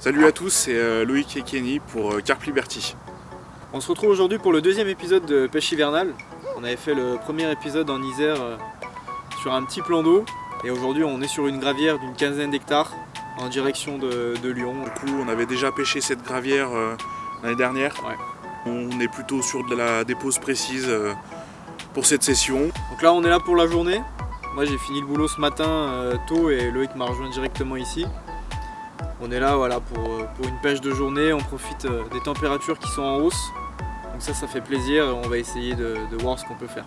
Salut à tous, c'est Loïc et Kenny pour Carp Liberty. On se retrouve aujourd'hui pour le deuxième épisode de pêche hivernale. On avait fait le premier épisode en Isère sur un petit plan d'eau et aujourd'hui on est sur une gravière d'une quinzaine d'hectares en direction de Lyon. Du coup on avait déjà pêché cette gravière l'année dernière. Ouais. On est plutôt sur de la dépose précise pour cette session. Donc là on est là pour la journée. Moi j'ai fini le boulot ce matin tôt et Loïc m'a rejoint directement ici. On est là voilà, pour une pêche de journée, on profite des températures qui sont en hausse. Donc ça fait plaisir et on va essayer de voir ce qu'on peut faire.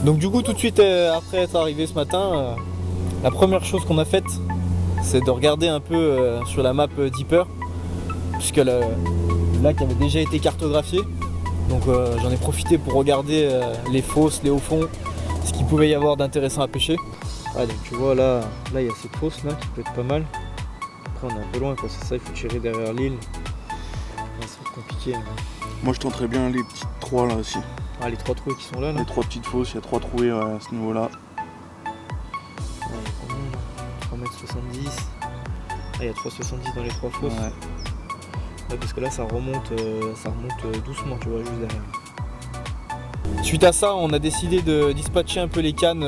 Donc du coup tout de suite après être arrivé ce matin, la première chose qu'on a faite, c'est de regarder un peu sur la map Deeper, puisque le lac avait déjà été cartographié. Donc j'en ai profité pour regarder les fosses, les hauts fonds, ce qu'il pouvait y avoir d'intéressant à pêcher. Ah, donc tu vois là il y a cette fosse là qui peut être pas mal. Après on est un peu loin quoi, c'est ça, il faut tirer derrière l'île. Ça va être compliqué. Mais... Moi je tenterais bien les petites 3 là aussi. Ah, les 3 trous qui sont là. Les 3 petites fosses, il y a 3 trouées à ce niveau là. 3,70 m. Ah, il y a 3,70 dans les 3 fosses. Ouais, parce que là ça remonte doucement, tu vois, juste derrière. Suite à ça, on a décidé de dispatcher un peu les cannes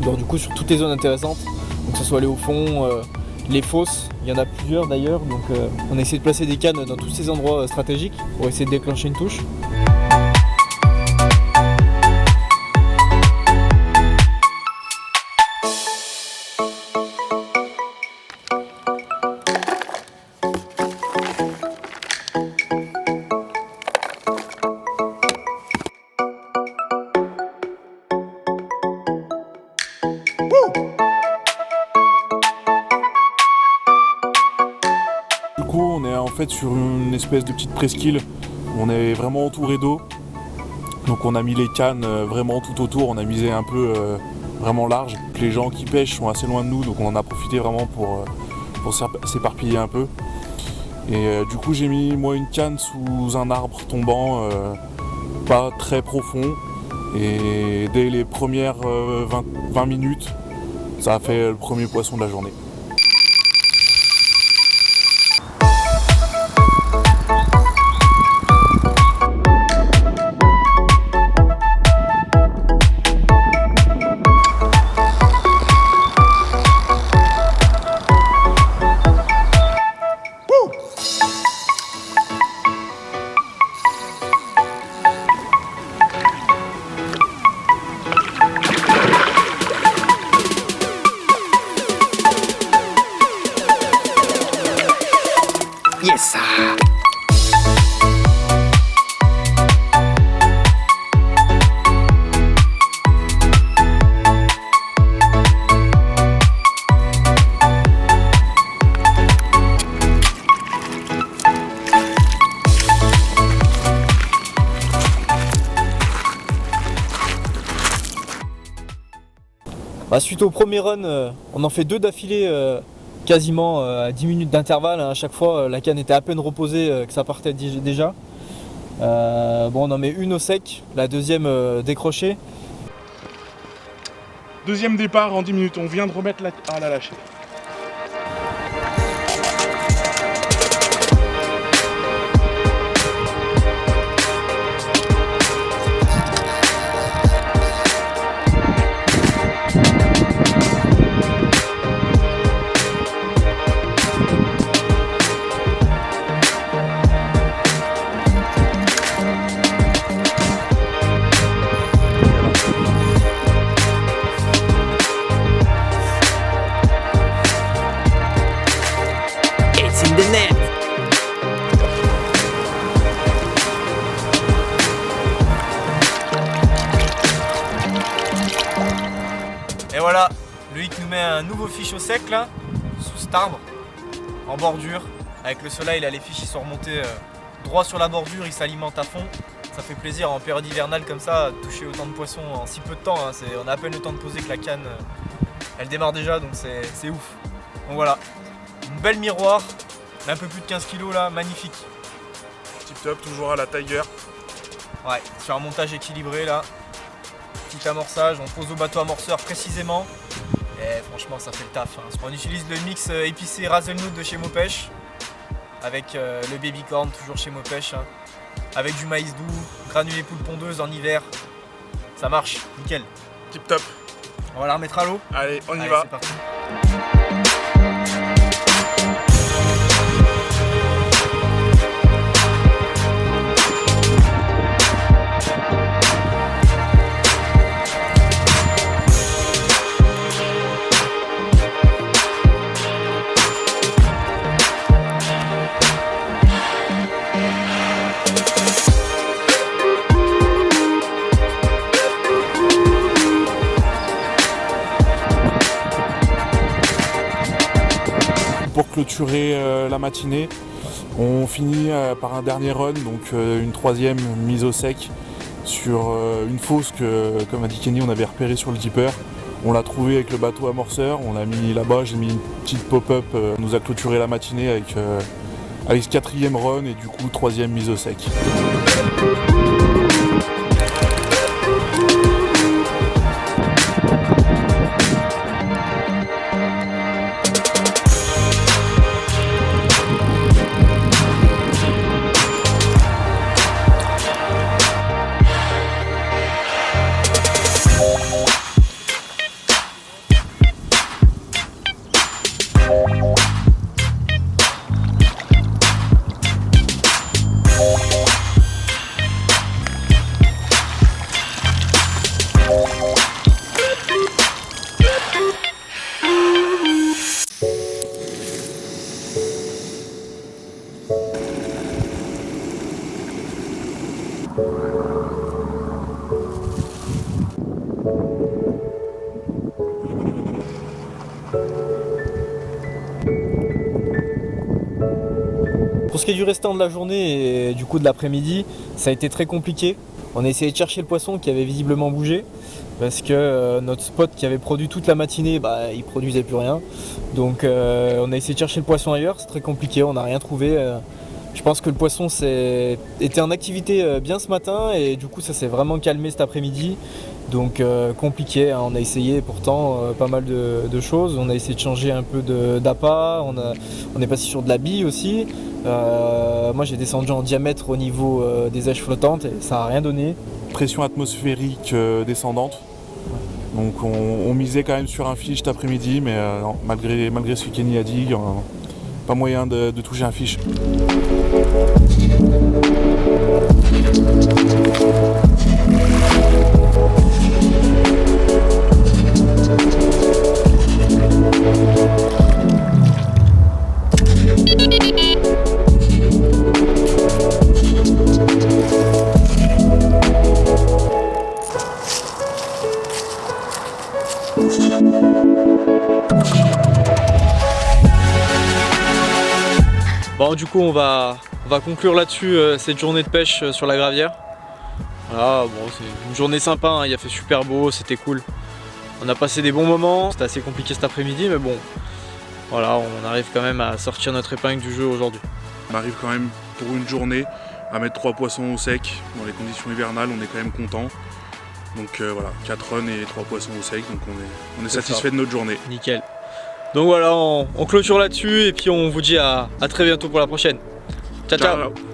du coup sur toutes les zones intéressantes. Donc que ce soit les hauts fonds, les fosses, il y en a plusieurs d'ailleurs. Donc on a essayé de placer des cannes dans tous ces endroits stratégiques pour essayer de déclencher une touche. Du coup on est en fait sur une espèce de petite presqu'île où on est vraiment entouré d'eau. Donc on a mis les cannes vraiment tout autour, on a misé un peu vraiment large. Les gens qui pêchent sont assez loin de nous, donc on en a profité vraiment pour s'éparpiller un peu. Et du coup j'ai mis moi une canne sous un arbre tombant, pas très profond. Et dès les premières 20 minutes, ça a fait le premier poisson de la journée. Yes! Suite au premier run, on en fait 2 d'affilée quasiment à 10 minutes d'intervalle. À chaque fois, la canne était à peine reposée que ça partait déjà. On en met une au sec, la deuxième décrochée. Deuxième départ en 10 minutes, on vient de remettre à la lâcher. nous met un nouveau fiche au sec là, sous cet arbre, en bordure. Avec le soleil là, les fiches ils sont remontés droit sur la bordure, ils s'alimentent à fond. Ça fait plaisir en période hivernale comme ça, de toucher autant de poissons en si peu de temps. Hein. On a à peine le temps de poser que la canne elle démarre déjà, donc c'est ouf. Donc voilà, une belle miroir, un peu plus de 15 kg là, magnifique. Tip top, toujours à la Tiger. Ouais, sur un montage équilibré là. Petit amorçage, on pose au bateau amorceur précisément. Et franchement ça fait le taf. Hein. On utilise le mix épicé Razelnout de chez Mopêche. Avec le baby corn toujours chez Mopêche. Hein. Avec du maïs doux, granulé poule pondeuse en hiver. Ça marche, nickel. Tip top. On va la remettre à l'eau. Allez, on y va. C'est parti. Pour clôturer la matinée, on finit par un dernier run, donc une troisième mise au sec sur une fosse que, comme a dit Kenny, on avait repérée sur le Dipper. On l'a trouvée avec le bateau amorceur, on l'a mis là-bas, j'ai mis une petite pop-up, on nous a clôturé la matinée avec ce quatrième run et du coup troisième mise au sec. Pour ce qui est du restant de la journée et du coup de l'après-midi, ça a été très compliqué. On a essayé de chercher le poisson qui avait visiblement bougé parce que notre spot qui avait produit toute la matinée, il produisait plus rien. Donc on a essayé de chercher le poisson ailleurs, c'est très compliqué, on n'a rien trouvé. Je pense que le poisson était en activité bien ce matin et du coup ça s'est vraiment calmé cet après-midi. Donc compliqué, hein. On a essayé pourtant pas mal de choses. On a essayé de changer un peu d'appât, on est passé sur de la bille aussi. Moi j'ai descendu en diamètre au niveau des aiches flottantes et ça n'a rien donné. Pression atmosphérique descendante. Donc on misait quand même sur un fiche cet après-midi, mais non, malgré ce que Kenny a dit, pas moyen de toucher un fiche. Bon, du coup on va conclure là-dessus cette journée de pêche sur la Gravière. Voilà, bon, c'est une journée sympa, hein. Il a fait super beau, c'était cool. On a passé des bons moments, c'était assez compliqué cet après-midi, mais bon, voilà, on arrive quand même à sortir notre épingle du jeu aujourd'hui. On arrive quand même pour une journée à mettre 3 poissons au sec dans les conditions hivernales, on est quand même content. Donc voilà, 4 runs et 3 poissons au sec, donc on est satisfait de notre journée. Nickel. Donc voilà, on clôture là-dessus et puis on vous dit à très bientôt pour la prochaine. Ciao, ciao.